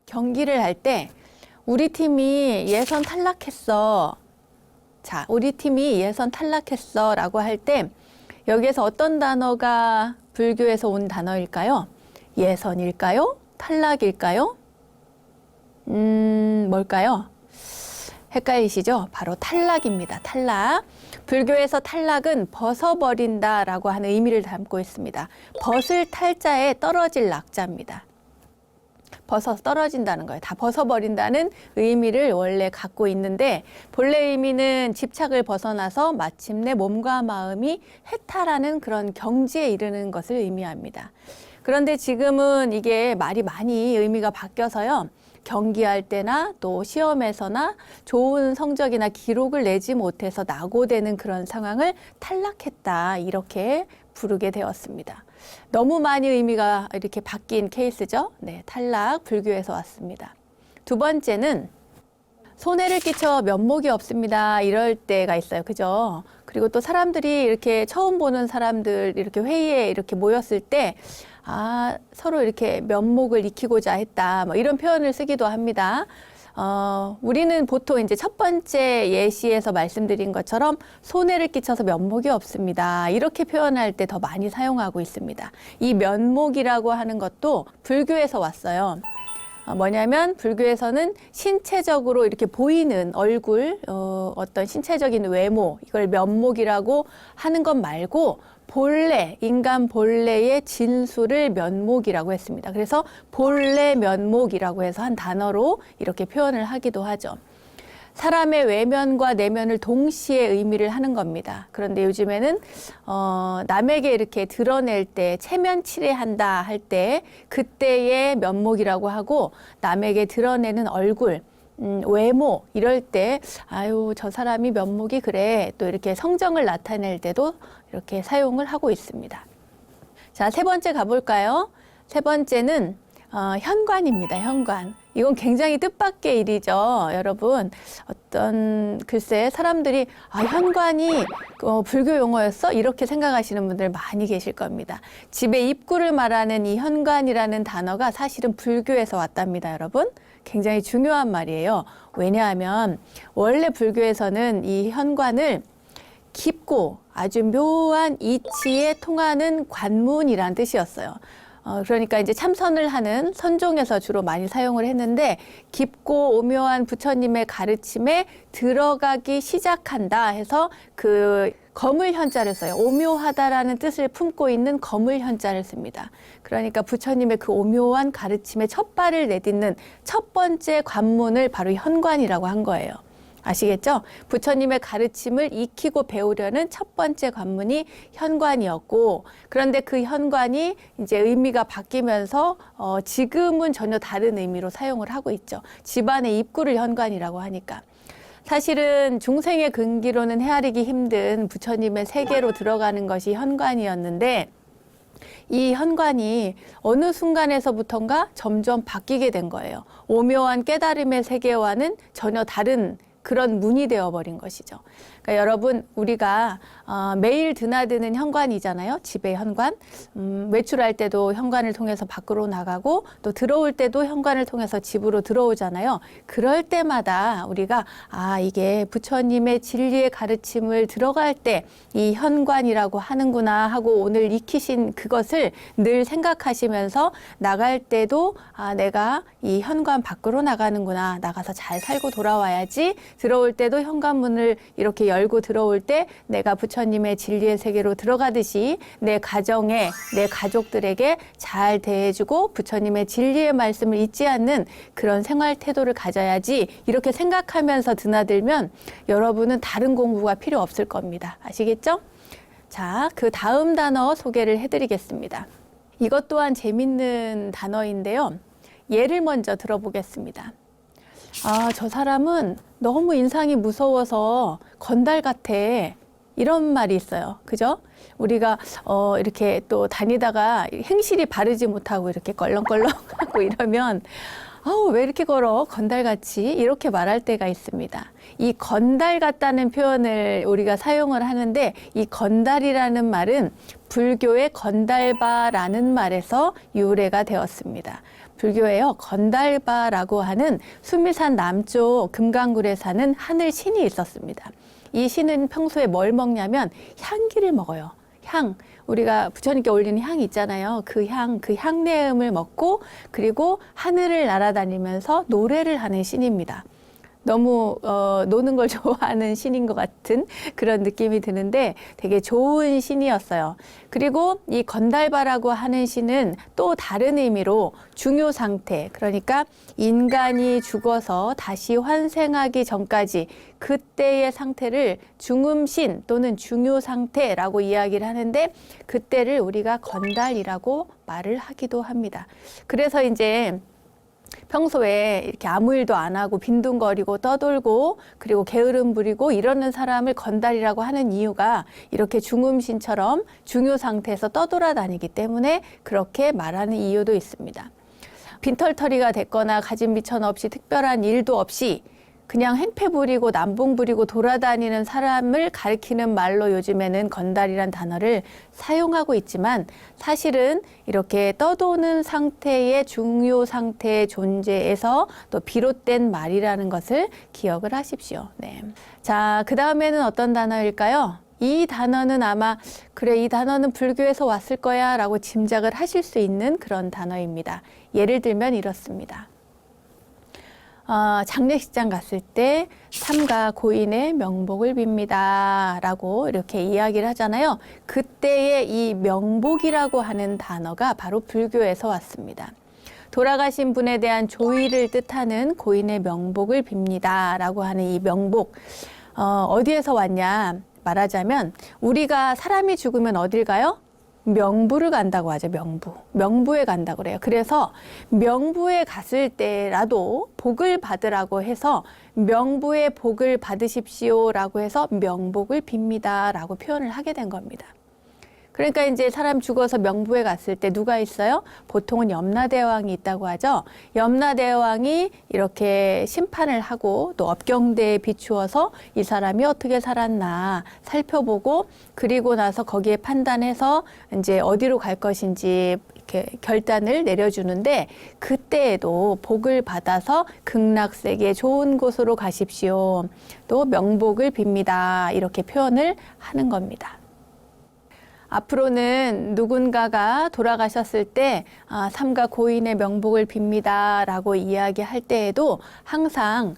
경기를 할 때 우리 팀이 예선 탈락했어. 자, 우리 팀이 예선 탈락했어 라고 할 때 여기에서 어떤 단어가 불교에서 온 단어일까요? 예선일까요? 탈락일까요? 뭘까요? 헷갈리시죠? 바로 탈락입니다. 탈락. 불교에서 탈락은 벗어버린다 라고 하는 의미를 담고 있습니다. 벗을 탈자에 떨어질 낙자입니다. 벗어서 떨어진다는 거예요. 다 벗어버린다는 의미를 원래 갖고 있는데 본래 의미는 집착을 벗어나서 마침내 몸과 마음이 해탈하는 그런 경지에 이르는 것을 의미합니다. 그런데 지금은 이게 말이 많이 의미가 바뀌어서요. 경기할 때나 또 시험에서나 좋은 성적이나 기록을 내지 못해서 낙오되는 그런 상황을 탈락했다 이렇게 부르게 되었습니다. 너무 많이 의미가 이렇게 바뀐 케이스죠. 네, 탈락 불교에서 왔습니다. 두 번째는 손해를 끼쳐 면목이 없습니다. 이럴 때가 있어요. 그죠? 그리고 또 사람들이 이렇게 처음 보는 사람들 이렇게 회의에 이렇게 모였을 때 서로 이렇게 면목을 익히고자 했다. 뭐 이런 표현을 쓰기도 합니다. 우리는 보통 이제 첫 번째 예시에서 말씀드린 것처럼 손해를 끼쳐서 면목이 없습니다. 이렇게 표현할 때 더 많이 사용하고 있습니다. 이 면목이라고 하는 것도 불교에서 왔어요. 뭐냐면 불교에서는 신체적으로 이렇게 보이는 얼굴, 어떤 신체적인 외모, 이걸 면목이라고 하는 것 말고 본래, 인간 본래의 진수를 면목이라고 했습니다. 그래서 본래 면목이라고 해서 한 단어로 이렇게 표현을 하기도 하죠. 사람의 외면과 내면을 동시에 의미를 하는 겁니다. 그런데 요즘에는 남에게 이렇게 드러낼 때 체면 치레한다 할 때 그때의 면목이라고 하고 남에게 드러내는 얼굴, 외모 이럴 때 아유 저 사람이 면목이 그래 또 이렇게 성정을 나타낼 때도 이렇게 사용을 하고 있습니다. 자, 세 번째 가볼까요? 세 번째는 현관입니다. 현관. 이건 굉장히 뜻밖의 일이죠. 여러분 글쎄 사람들이 현관이 불교 용어였어? 이렇게 생각하시는 분들 많이 계실 겁니다. 집의 입구를 말하는 이 현관이라는 단어가 사실은 불교에서 왔답니다. 여러분 굉장히 중요한 말이에요. 왜냐하면 원래 불교에서는 이 현관을 깊고 아주 묘한 이치에 통하는 관문이란 뜻이었어요. 그러니까 이제 참선을 하는 선종에서 주로 많이 사용을 했는데 깊고 오묘한 부처님의 가르침에 들어가기 시작한다 해서 그 거물 현자를 써요. 오묘하다라는 뜻을 품고 있는 거물 현자를 씁니다. 그러니까 부처님의 그 오묘한 가르침에 첫 발을 내딛는 첫 번째 관문을 바로 현관이라고 한 거예요. 아시겠죠? 부처님의 가르침을 익히고 배우려는 첫 번째 관문이 현관이었고, 그런데 그 현관이 이제 의미가 바뀌면서 지금은 전혀 다른 의미로 사용을 하고 있죠. 집안의 입구를 현관이라고 하니까. 사실은 중생의 근기로는 헤아리기 힘든 부처님의 세계로 들어가는 것이 현관이었는데 이 현관이 어느 순간에서부턴가 점점 바뀌게 된 거예요. 오묘한 깨달음의 세계와는 전혀 다른 그런 문이 되어버린 것이죠. 그러니까 여러분 우리가 매일 드나드는 현관이잖아요. 집의 현관. 외출할 때도 현관을 통해서 밖으로 나가고 또 들어올 때도 현관을 통해서 집으로 들어오잖아요. 그럴 때마다 우리가 이게 부처님의 진리의 가르침을 들어갈 때 이 현관이라고 하는구나 하고 오늘 익히신 그것을 늘 생각하시면서 나갈 때도 내가 이 현관 밖으로 나가는구나. 나가서 잘 살고 돌아와야지. 들어올 때도 현관문을 이렇게 열고 들어올 때 내가 부처님의 진리의 세계로 들어가듯이 내 가정에 내 가족들에게 잘 대해주고 부처님의 진리의 말씀을 잊지 않는 그런 생활 태도를 가져야지 이렇게 생각하면서 드나들면 여러분은 다른 공부가 필요 없을 겁니다. 아시겠죠? 자, 그 다음 단어 소개를 해드리겠습니다. 이것 또한 재밌는 단어인데요. 예를 먼저 들어보겠습니다. 저 사람은 너무 인상이 무서워서 건달 같아. 이런 말이 있어요. 그죠? 우리가 이렇게 또 다니다가 행실이 바르지 못하고 이렇게 껄렁껄렁하고 이러면 왜 이렇게 걸어? 건달같이 이렇게 말할 때가 있습니다. 이 건달 같다는 표현을 우리가 사용을 하는데 이 건달이라는 말은 불교의 건달바라는 말에서 유래가 되었습니다. 불교에요. 건달바라고 하는 수미산 남쪽 금강굴에 사는 하늘 신이 있었습니다. 이 신은 평소에 뭘 먹냐면 향기를 먹어요. 향. 우리가 부처님께 올리는 향이 있잖아요. 그 향내음을 먹고 그리고 하늘을 날아다니면서 노래를 하는 신입니다. 너무 노는 걸 좋아하는 신인 것 같은 그런 느낌이 드는데 되게 좋은 신이었어요. 그리고 이 건달바라고 하는 신은 또 다른 의미로 중요 상태, 그러니까 인간이 죽어서 다시 환생하기 전까지 그때의 상태를 중음신 또는 중요 상태라고 이야기를 하는데 그때를 우리가 건달이라고 말을 하기도 합니다. 그래서 이제 평소에 이렇게 아무 일도 안 하고 빈둥거리고 떠돌고 그리고 게으름 부리고 이러는 사람을 건달이라고 하는 이유가 이렇게 중음신처럼 중요 상태에서 떠돌아다니기 때문에 그렇게 말하는 이유도 있습니다. 빈털터리가 됐거나 가진 비천 없이 특별한 일도 없이 그냥 행패 부리고 남봉 부리고 돌아다니는 사람을 가리키는 말로 요즘에는 건달이란 단어를 사용하고 있지만 사실은 이렇게 떠도는 상태의 중요 상태의 존재에서 또 비롯된 말이라는 것을 기억을 하십시오. 네. 자, 그 다음에는 어떤 단어일까요? 이 단어는 아마 그래 이 단어는 불교에서 왔을 거야 라고 짐작을 하실 수 있는 그런 단어입니다. 예를 들면 이렇습니다. 장례식장 갔을 때 삼가 고인의 명복을 빕니다 라고 이렇게 이야기를 하잖아요. 그때의 이 명복이라고 하는 단어가 바로 불교에서 왔습니다. 돌아가신 분에 대한 조의를 뜻하는 고인의 명복을 빕니다 라고 하는 이 명복, 어디에서 왔냐 말하자면 우리가 사람이 죽으면 어딜 가요? 명부를 간다고 하죠. 명부에 간다고 그래요. 그래서 명부에 갔을 때라도 복을 받으라고 해서 명부의 복을 받으십시오라고 해서 명복을 빕니다 라고 표현을 하게 된 겁니다. 그러니까 이제 사람 죽어서 명부에 갔을 때 누가 있어요? 보통은 염라대왕이 있다고 하죠. 염라대왕이 이렇게 심판을 하고 또 업경대에 비추어서 이 사람이 어떻게 살았나 살펴보고 그리고 나서 거기에 판단해서 이제 어디로 갈 것인지 이렇게 결단을 내려주는데 그때에도 복을 받아서 극락세계 좋은 곳으로 가십시오. 또 명복을 빕니다. 이렇게 표현을 하는 겁니다. 앞으로는 누군가가 돌아가셨을 때 삼가 고인의 명복을 빕니다 라고 이야기할 때에도 항상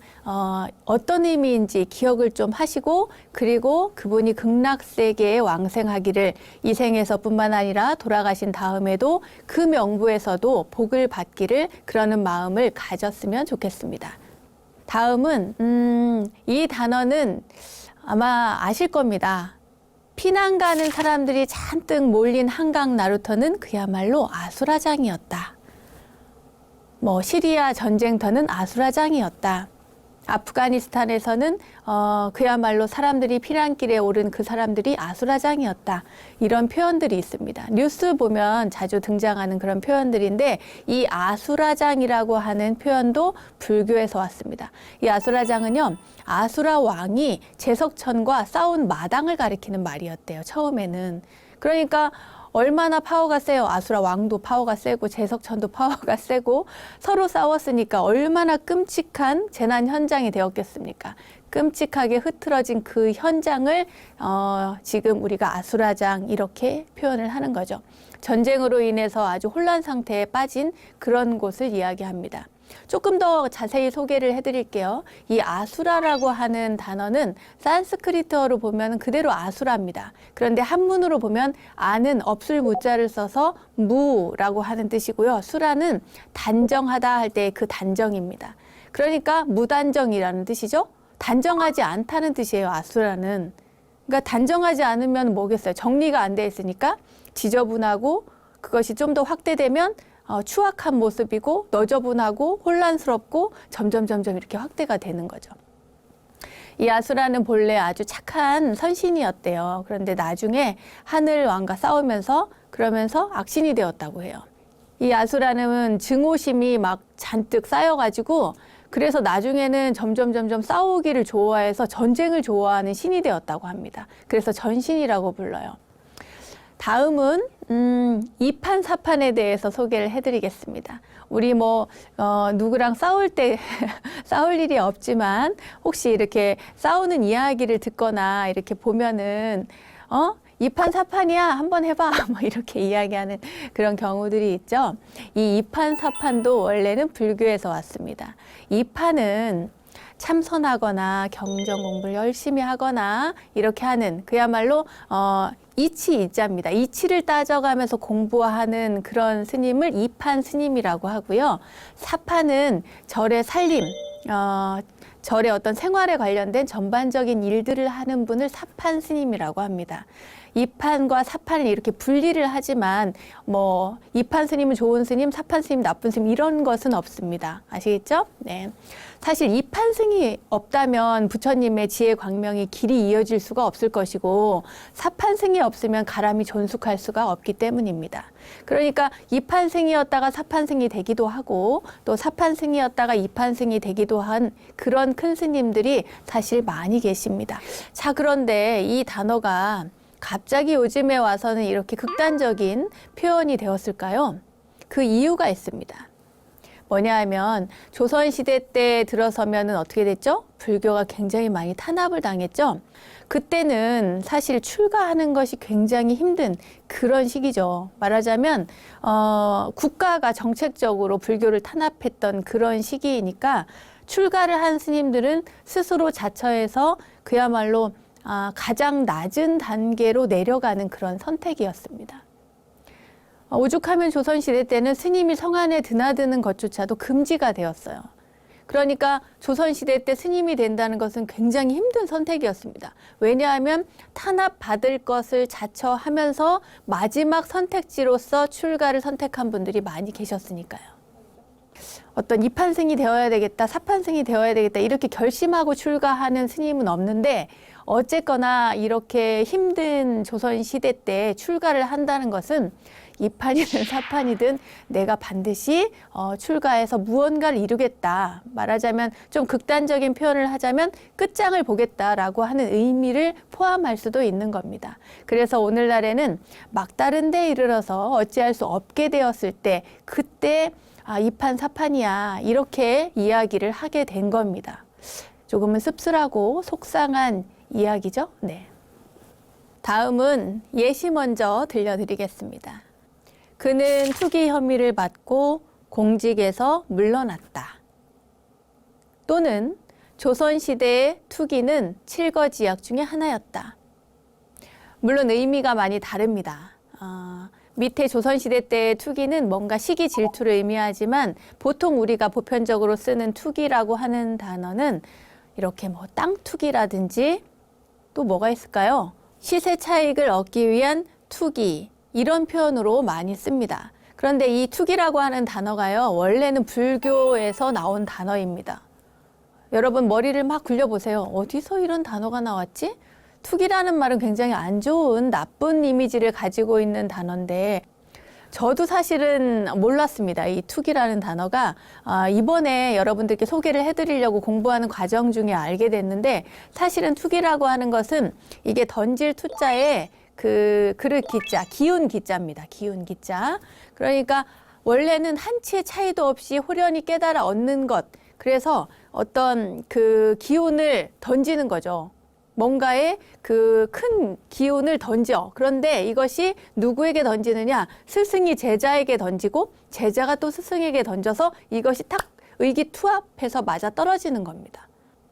어떤 의미인지 기억을 좀 하시고 그리고 그분이 극락세계에 왕생하기를 이 생에서 뿐만 아니라 돌아가신 다음에도 그 명부에서도 복을 받기를 그러는 마음을 가졌으면 좋겠습니다. 다음은 이 단어는 아마 아실 겁니다. 피난 가는 사람들이 잔뜩 몰린 한강 나루터는 그야말로 아수라장이었다. 시리아 전쟁터는 아수라장이었다. 아프가니스탄에서는 그야말로 사람들이 피난길에 오른 그 사람들이 아수라장이었다. 이런 표현들이 있습니다. 뉴스 보면 자주 등장하는 그런 표현들인데 이 아수라장이라고 하는 표현도 불교에서 왔습니다. 이 아수라장은요. 아수라 왕이 제석천과 싸운 마당을 가리키는 말이었대요. 처음에는. 그러니까 얼마나 파워가 세요. 아수라 왕도 파워가 세고 제석천도 파워가 세고 서로 싸웠으니까 얼마나 끔찍한 재난 현장이 되었겠습니까? 끔찍하게 흐트러진 그 현장을 지금 우리가 아수라장 이렇게 표현을 하는 거죠. 전쟁으로 인해서 아주 혼란 상태에 빠진 그런 곳을 이야기합니다. 조금 더 자세히 소개를 해드릴게요. 이 아수라라고 하는 단어는 산스크리트어로 보면 그대로 아수라입니다. 그런데 한문으로 보면 아는 없을 무자를 써서 무라고 하는 뜻이고요. 수라는 단정하다 할 때 그 단정입니다. 그러니까 무단정이라는 뜻이죠. 단정하지 않다는 뜻이에요. 아수라는. 그러니까 단정하지 않으면 뭐겠어요. 정리가 안 돼 있으니까 지저분하고 그것이 좀 더 확대되면 추악한 모습이고 너저분하고 혼란스럽고 점점 이렇게 확대가 되는 거죠. 이 아수라는 본래 아주 착한 선신이었대요. 그런데 나중에 하늘 왕과 싸우면서 그러면서 악신이 되었다고 해요. 이 아수라는 증오심이 막 잔뜩 쌓여가지고 그래서 나중에는 점점 싸우기를 좋아해서 전쟁을 좋아하는 신이 되었다고 합니다. 그래서 전신이라고 불러요. 다음은 이판사판에 대해서 소개를 해드리겠습니다. 우리 누구랑 싸울 때 싸울 일이 없지만 혹시 이렇게 싸우는 이야기를 듣거나 이렇게 보면은 이판사판이야 한번 해봐 이렇게 이야기하는 그런 경우들이 있죠. 이 이판사판도 원래는 불교에서 왔습니다. 이판은 참선하거나 경전 공부를 열심히 하거나 이렇게 하는 그야말로 이치이자입니다. 이치를 따져가면서 공부하는 그런 스님을 이판 스님이라고 하고요. 사판은 절의 살림, 절의 어떤 생활에 관련된 전반적인 일들을 하는 분을 사판 스님이라고 합니다. 이판과 사판을 이렇게 분리를 하지만 이판 스님은 좋은 스님, 사판 스님 나쁜 스님 이런 것은 없습니다. 아시겠죠? 네. 사실 이판승이 없다면 부처님의 지혜 광명이 길이 이어질 수가 없을 것이고 사판승이 없으면 가람이 존숙할 수가 없기 때문입니다. 그러니까 이판승이었다가 사판승이 되기도 하고 또 사판승이었다가 이판승이 되기도 한 그런 큰 스님들이 사실 많이 계십니다. 자, 그런데 이 단어가 갑자기 요즘에 와서는 이렇게 극단적인 표현이 되었을까요? 그 이유가 있습니다. 뭐냐 하면 조선시대 때 들어서면은 어떻게 됐죠? 불교가 굉장히 많이 탄압을 당했죠. 그때는 사실 출가하는 것이 굉장히 힘든 그런 시기죠. 말하자면 국가가 정책적으로 불교를 탄압했던 그런 시기이니까 출가를 한 스님들은 스스로 자처해서 그야말로 가장 낮은 단계로 내려가는 그런 선택이었습니다. 오죽하면 조선시대 때는 스님이 성 안에 드나드는 것조차도 금지가 되었어요. 그러니까 조선시대 때 스님이 된다는 것은 굉장히 힘든 선택이었습니다. 왜냐하면 탄압받을 것을 자처하면서 마지막 선택지로서 출가를 선택한 분들이 많이 계셨으니까요. 어떤 이판승이 되어야 되겠다, 사판승이 되어야 되겠다 이렇게 결심하고 출가하는 스님은 없는데 어쨌거나 이렇게 힘든 조선시대 때 출가를 한다는 것은 이판이든 사판이든 내가 반드시 출가해서 무언가를 이루겠다. 말하자면 좀 극단적인 표현을 하자면 끝장을 보겠다라고 하는 의미를 포함할 수도 있는 겁니다. 그래서 오늘날에는 막다른 데 이르러서 어찌할 수 없게 되었을 때 그때 이판 사판이야 이렇게 이야기를 하게 된 겁니다. 조금은 씁쓸하고 속상한 이야기죠. 네. 다음은 예시 먼저 들려드리겠습니다. 그는 투기 혐의를 받고 공직에서 물러났다. 또는 조선시대의 투기는 칠거지약 중에 하나였다. 물론 의미가 많이 다릅니다. 밑에 조선시대 때의 투기는 뭔가 시기 질투를 의미하지만 보통 우리가 보편적으로 쓰는 투기라고 하는 단어는 이렇게 땅 투기라든지 또 뭐가 있을까요? 시세 차익을 얻기 위한 투기 이런 표현으로 많이 씁니다. 그런데 이 투기라고 하는 단어가요, 원래는 불교에서 나온 단어입니다. 여러분 머리를 막 굴려보세요. 어디서 이런 단어가 나왔지? 투기라는 말은 굉장히 안 좋은 나쁜 이미지를 가지고 있는 단어인데 저도 사실은 몰랐습니다. 이 투기라는 단어가 이번에 여러분들께 소개를 해드리려고 공부하는 과정 중에 알게 됐는데 사실은 투기라고 하는 것은 이게 던질 투자에 그 그릇 기자, 기운 기자입니다. 기운 기자. 그러니까 원래는 한치의 차이도 없이 호련히 깨달아 얻는 것. 그래서 어떤 그 기운을 던지는 거죠. 뭔가의 그 큰 기운을 던져. 그런데 이것이 누구에게 던지느냐? 스승이 제자에게 던지고 제자가 또 스승에게 던져서 이것이 탁 의기투합해서 맞아 떨어지는 겁니다.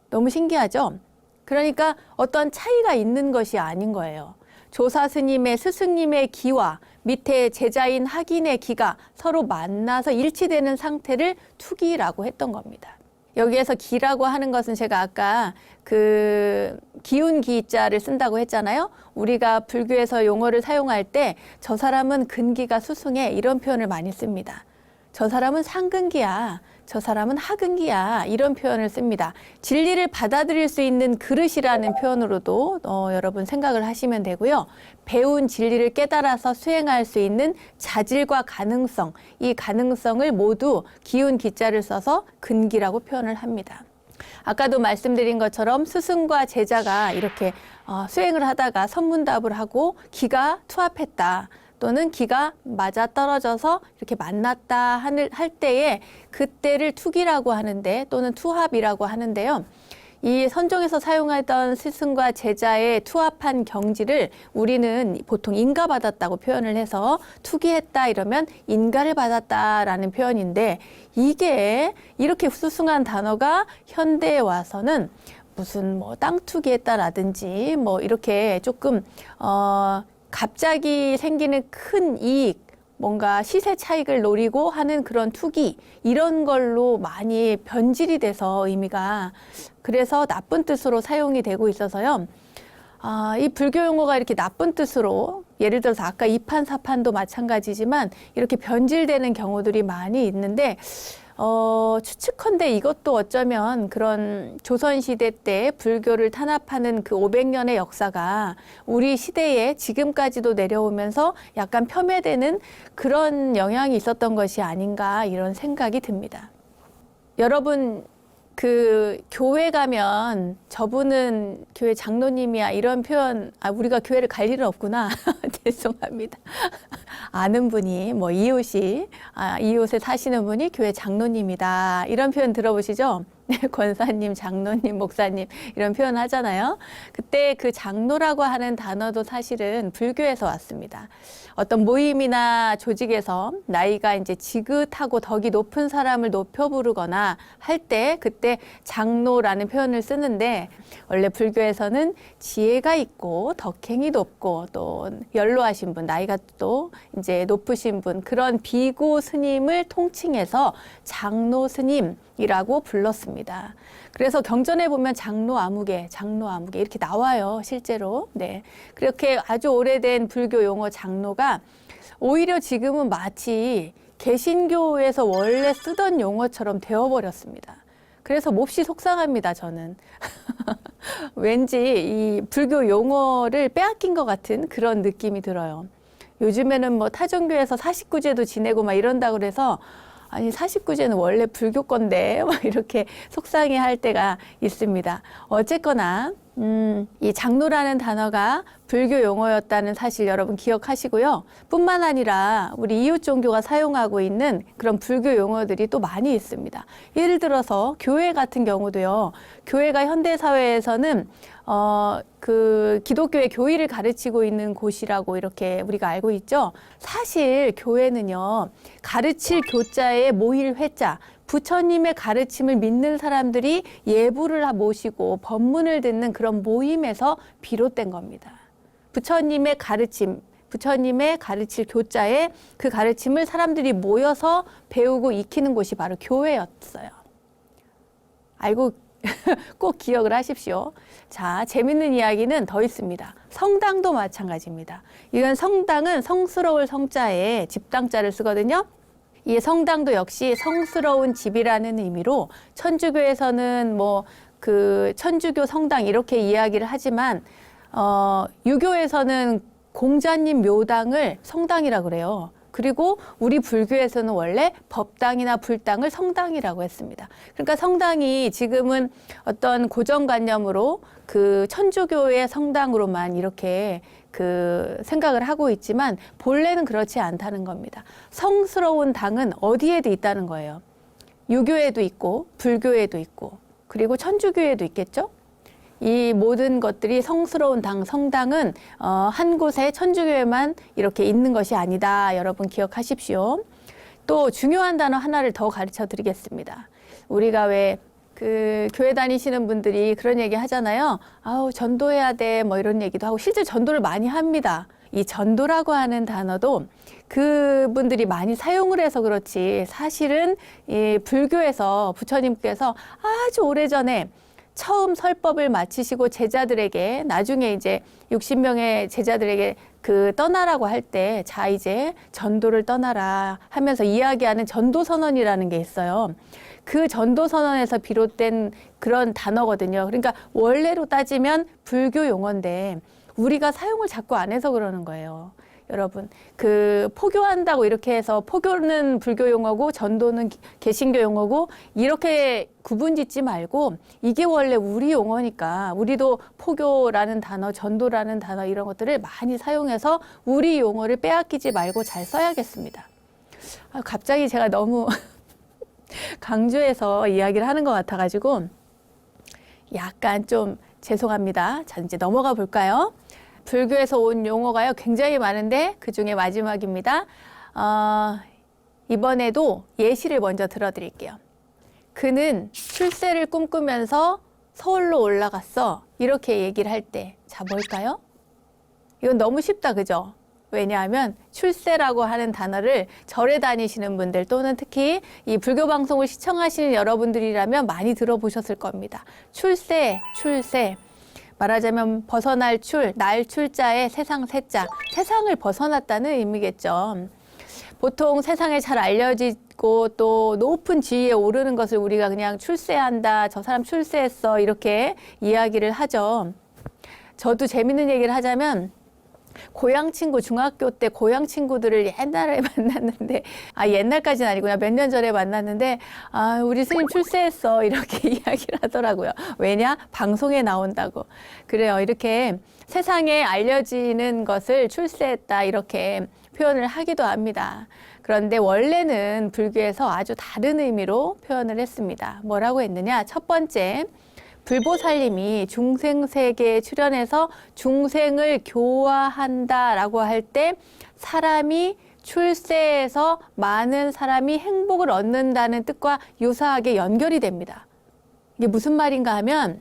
너무 신기하죠? 그러니까 어떤 차이가 있는 것이 아닌 거예요. 조사 스님의 스승님의 기와 밑에 제자인 학인의 기가 서로 만나서 일치되는 상태를 투기라고 했던 겁니다. 여기에서 기라고 하는 것은 제가 아까 그 기운 기자를 쓴다고 했잖아요. 우리가 불교에서 용어를 사용할 때 저 사람은 근기가 수승해 이런 표현을 많이 씁니다. 저 사람은 상근기야. 저 사람은 하근기야. 이런 표현을 씁니다. 진리를 받아들일 수 있는 그릇이라는 표현으로도 여러분 생각을 하시면 되고요. 배운 진리를 깨달아서 수행할 수 있는 자질과 가능성, 이 가능성을 모두 기운 기자를 써서 근기라고 표현을 합니다. 아까도 말씀드린 것처럼 스승과 제자가 이렇게 수행을 하다가 선문답을 하고 기가 투합했다. 또는 기가 맞아 떨어져서 이렇게 만났다 할 때에 그때를 투기라고 하는데 또는 투합이라고 하는데요. 이 선종에서 사용하던 스승과 제자의 투합한 경지를 우리는 보통 인가받았다고 표현을 해서 투기했다 이러면 인가를 받았다라는 표현인데 이게 이렇게 수승한 단어가 현대에 와서는 무슨 뭐 땅 투기했다라든지 뭐 이렇게 조금 갑자기 생기는 큰 이익, 뭔가 시세 차익을 노리고 하는 그런 투기 이런 걸로 많이 변질이 돼서 의미가 그래서 나쁜 뜻으로 사용이 되고 있어서요. 이 불교 용어가 이렇게 나쁜 뜻으로 예를 들어서 아까 이판사판도 마찬가지지만 이렇게 변질되는 경우들이 많이 있는데 추측컨대 이것도 어쩌면 그런 조선시대 때 불교를 탄압하는 그 500년의 역사가 우리 시대에 지금까지도 내려오면서 약간 폄훼되는 그런 영향이 있었던 것이 아닌가 이런 생각이 듭니다. 여러분 그 교회 가면 저분은 교회 장로님이야 이런 표현 우리가 교회를 갈 일은 없구나 죄송합니다. 아는 분이 뭐 이웃에 사시는 분이 교회 장로님이다 이런 표현 들어보시죠? 권사님, 장로님, 목사님 이런 표현 하잖아요. 그때 그 장로라고 하는 단어도 사실은 불교에서 왔습니다. 어떤 모임이나 조직에서 나이가 이제 지긋하고 덕이 높은 사람을 높여 부르거나 할 때 그때 장로라는 표현을 쓰는데 원래 불교에서는 지혜가 있고 덕행이 높고 또 연로하신 분, 나이가 또 이제 높으신 분 그런 비구 스님을 통칭해서 장로 스님이라고 불렀습니다. 그래서 경전에 보면 장로 아무개 이렇게 나와요, 실제로. 네. 그렇게 아주 오래된 불교 용어 장로가 오히려 지금은 마치 개신교에서 원래 쓰던 용어처럼 되어버렸습니다. 그래서 몹시 속상합니다, 저는. 왠지 이 불교 용어를 빼앗긴 것 같은 그런 느낌이 들어요. 요즘에는 뭐 타종교에서 49제도 지내고 막 이런다고 그래서 아니 49제는 원래 불교 건데 막 이렇게 속상해 할 때가 있습니다. 어쨌거나 이 장로라는 단어가 불교 용어였다는 사실 여러분 기억하시고요. 뿐만 아니라 우리 이웃 종교가 사용하고 있는 그런 불교 용어들이 또 많이 있습니다. 예를 들어서 교회 같은 경우도요. 교회가 현대사회에서는 그 기독교의 교의를 가르치고 있는 곳이라고 이렇게 우리가 알고 있죠. 사실 교회는요. 가르칠 교자에 모일 회자, 부처님의 가르침을 믿는 사람들이 예불을 모시고 법문을 듣는 그런 모임에서 비롯된 겁니다. 부처님의 가르침, 부처님의 가르칠 교자에 그 가르침을 사람들이 모여서 배우고 익히는 곳이 바로 교회였어요. 알고 꼭 기억을 하십시오. 자, 재밌는 이야기는 더 있습니다. 성당도 마찬가지입니다. 이건 성당은 성스러울 성자에 집당자를 쓰거든요. 이 성당도 역시 성스러운 집이라는 의미로 천주교에서는 뭐 그 천주교 성당 이렇게 이야기를 하지만 유교에서는 공자님 묘당을 성당이라고 그래요. 그리고 우리 불교에서는 원래 법당이나 불당을 성당이라고 했습니다. 그러니까 성당이 지금은 어떤 고정관념으로 그 천주교의 성당으로만 이렇게 그 생각을 하고 있지만 본래는 그렇지 않다는 겁니다. 성스러운 당은 어디에도 있다는 거예요. 유교에도 있고 불교에도 있고 그리고 천주교에도 있겠죠. 이 모든 것들이 성스러운 당, 성당은 한 곳에 천주교에만 이렇게 있는 것이 아니다. 여러분 기억하십시오. 또 중요한 단어 하나를 더 가르쳐 드리겠습니다. 우리가 왜 그 교회 다니시는 분들이 그런 얘기 하잖아요. 아우 전도해야 돼 뭐 이런 얘기도 하고 실제 전도를 많이 합니다. 이 전도라고 하는 단어도 그분들이 많이 사용을 해서 그렇지 사실은 이 불교에서 부처님께서 아주 오래전에 처음 설법을 마치시고 제자들에게 나중에 이제 60명의 제자들에게 그 떠나라고 할 때 자 이제 전도를 떠나라 하면서 이야기하는 전도선언이라는 게 있어요. 그 전도선언에서 비롯된 그런 단어거든요. 그러니까 원래로 따지면 불교 용어인데 우리가 사용을 자꾸 안 해서 그러는 거예요. 여러분, 그 포교한다고 이렇게 해서 포교는 불교 용어고 전도는 개신교 용어고 이렇게 구분 짓지 말고 이게 원래 우리 용어니까 우리도 포교라는 단어, 전도라는 단어 이런 것들을 많이 사용해서 우리 용어를 빼앗기지 말고 잘 써야겠습니다. 갑자기 제가 너무 강조해서 이야기를 하는 것 같아가지고 약간 좀 죄송합니다. 자, 이제 넘어가 볼까요? 불교에서 온 용어가요 굉장히 많은데 그 중에 마지막입니다. 이번에도 예시를 먼저 들어드릴게요. 그는 출세를 꿈꾸면서 서울로 올라갔어. 이렇게 얘기를 할 때, 자, 뭘까요? 이건 너무 쉽다, 그죠? 왜냐하면 출세라고 하는 단어를 절에 다니시는 분들 또는 특히 이 불교 방송을 시청하시는 여러분들이라면 많이 들어보셨을 겁니다. 출세, 출세. 말하자면 벗어날 출, 날 출자에 세상 세자, 세상을 벗어났다는 의미겠죠. 보통 세상에 잘 알려지고 또 높은 지위에 오르는 것을 우리가 그냥 출세한다, 저 사람 출세했어 이렇게 이야기를 하죠. 저도 재밌는 얘기를 하자면 고향 친구, 중학교 때 고향 친구들을 옛날에 만났는데, 옛날까지는 아니구나. 몇 년 전에 만났는데, 우리 스님 출세했어. 이렇게 이야기를 하더라고요. 왜냐? 방송에 나온다고. 그래요. 이렇게 세상에 알려지는 것을 출세했다. 이렇게 표현을 하기도 합니다. 그런데 원래는 불교에서 아주 다른 의미로 표현을 했습니다. 뭐라고 했느냐? 첫 번째, 불보살님이 중생세계에 출연해서 중생을 교화한다라고 할 때 사람이 출세해서 많은 사람이 행복을 얻는다는 뜻과 유사하게 연결이 됩니다. 이게 무슨 말인가 하면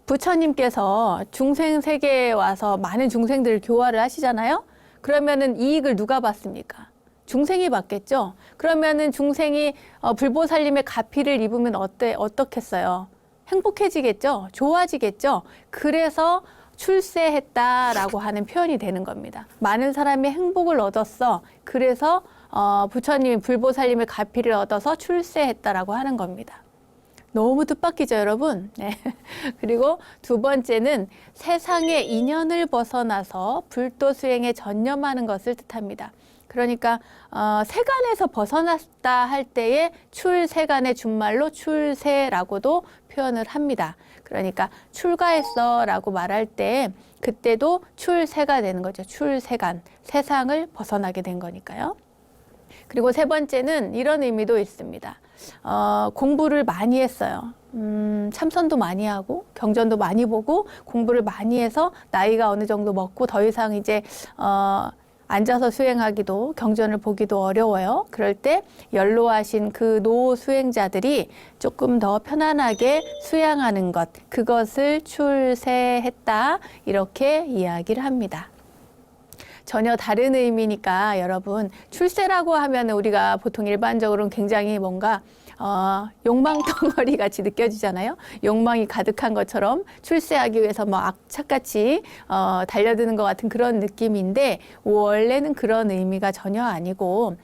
부처님께서 중생세계에 와서 많은 중생들을 교화를 하시잖아요. 그러면은 이익을 누가 받습니까? 중생이 받겠죠. 그러면은 중생이 불보살님의 가피를 입으면 어떻겠어요? 행복해지겠죠? 좋아지겠죠? 그래서 출세했다라고 하는 표현이 되는 겁니다. 많은 사람이 행복을 얻었어. 그래서 부처님이 불보살님의 가피를 얻어서 출세했다라고 하는 겁니다. 너무 뜻밖이죠, 여러분? 네. 그리고 두 번째는 세상의 인연을 벗어나서 불도 수행에 전념하는 것을 뜻합니다. 그러니까 세간에서 벗어났다 할 때에 출세간의 준말로 출세라고도 표현을 합니다. 그러니까 출가했어 라고 말할 때 그때도 출세가 되는 거죠. 출세간, 세상을 벗어나게 된 거니까요. 그리고 세 번째는 이런 의미도 있습니다. 공부를 많이 했어요. 참선도 많이 하고 경전도 많이 보고 공부를 많이 해서 나이가 어느 정도 먹고 더 이상 이제 앉아서 수행하기도 경전을 보기도 어려워요. 그럴 때 연로하신 그 노 수행자들이 조금 더 편안하게 수양하는 것, 그것을 출세했다 이렇게 이야기를 합니다. 전혀 다른 의미니까 여러분 출세라고 하면 우리가 보통 일반적으로는 굉장히 뭔가 욕망 덩어리 같이 느껴지잖아요. 욕망이 가득한 것처럼 출세하기 위해서 뭐 악착같이 달려드는 것 같은 그런 느낌인데 원래는 그런 의미가 전혀 아니고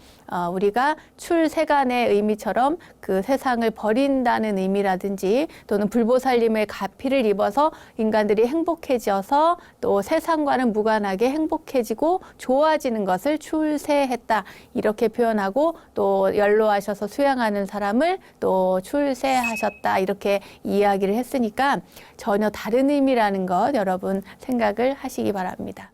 우리가 출세간의 의미처럼 그 세상을 버린다는 의미라든지 또는 불보살님의 가피를 입어서 인간들이 행복해져서 또 세상과는 무관하게 행복해지고 좋아지는 것을 출세했다 이렇게 표현하고 또 연로하셔서 수양하는 사람을 또 출세하셨다 이렇게 이야기를 했으니까 전혀 다른 의미라는 것 여러분 생각을 하시기 바랍니다.